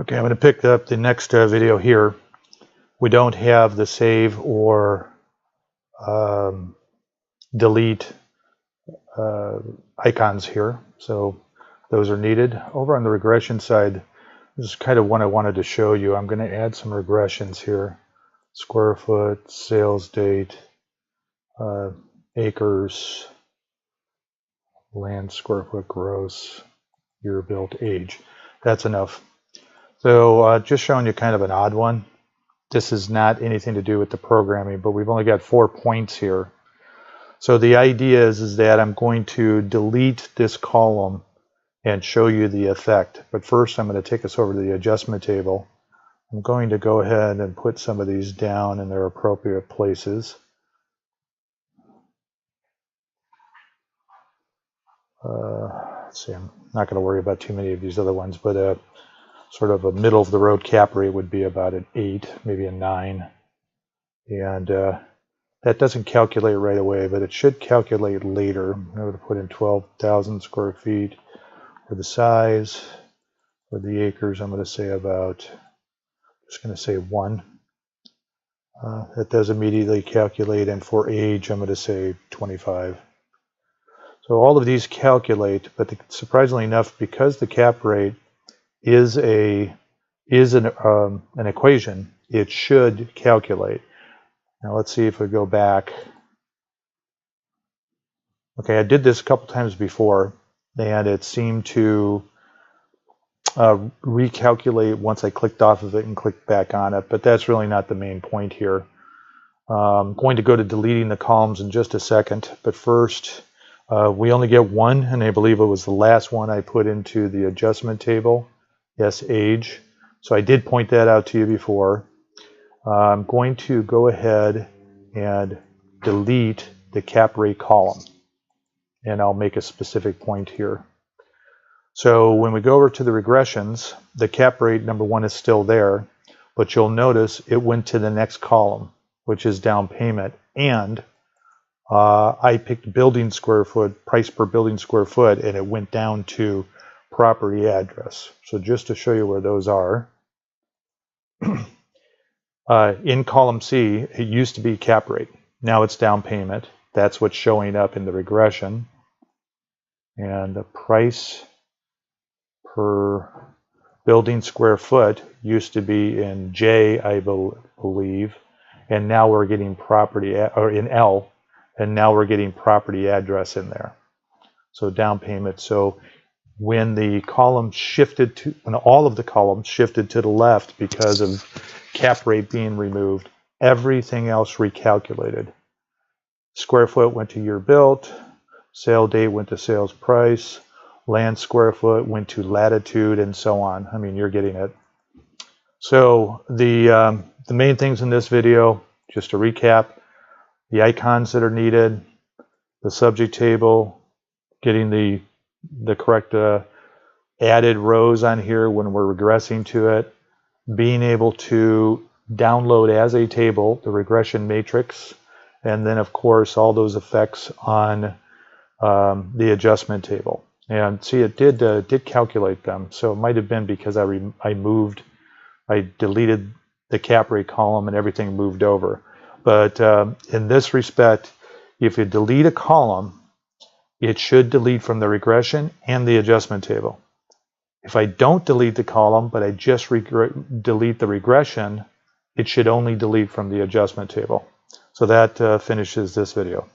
Okay, I'm going to pick up the next video here. We don't have the save or delete icons here, so those are needed. Over on the regression side, this is kind of what I wanted to show you. I'm going to add some regressions here. Square foot, sales date, acres, land square foot gross, year built, age. That's enough. So just showing you kind of an odd one. This is not anything to do with the programming, but we've only got 4 points here. So the idea is that I'm going to delete this column and show you the effect. But first I'm going to take us over to the adjustment table. I'm going to go ahead and put some of these down in their appropriate places. Let's see, I'm not going to worry about too many of these other ones, but sort of a middle of the road cap rate would be about an 8, maybe a 9. And that doesn't calculate right away, but it should calculate later. I'm going to put in 12,000 square feet for the size. For the acres, I'm going to say about, just going to say 1. That does immediately calculate, and for age, I'm going to say 25. So all of these calculate, but surprisingly enough, because the cap rate is an equation, it should calculate. Now let's see if we go back. Okay, I did this a couple times before, and it seemed to recalculate once I clicked off of it and clicked back on it, but that's really not the main point here. I'm going to go to deleting the columns in just a second, but first we only get 1, and I believe it was the last one I put into the adjustment table. Yes, age. So I did point that out to you before. I'm going to go ahead and delete the cap rate column, and I'll make a specific point here. So when we go over to the regressions, the cap rate number 1 is still there, but you'll notice it went to the next column, which is down payment, and I picked building square foot, price per building square foot, and it went down to property address. So just to show you where those are, in column C, it used to be cap rate. Now it's down payment. That's what's showing up in the regression. And the price per building square foot used to be in J, I believe, and now we're getting property, or in L, and now we're getting property address in there. So down payment. So when the column shifted to, when all of the columns shifted to the left because of cap rate being removed, everything else recalculated. Square foot went to year built, sale date went to sales price, land square foot went to latitude, and so on. I mean, you're getting it. So the main things in this video, just to recap, the icons that are needed, the subject table, getting the correct added rows on here when we're regressing to it, being able to download as a table the regression matrix, and then of course all those effects on the adjustment table. And see, it did calculate them, so it might have been because I deleted the cap rate column and everything moved over. But in this respect, if you delete a column, it should delete from the regression and the adjustment table. If I don't delete the column, but I just delete the regression, it should only delete from the adjustment table. So that finishes this video.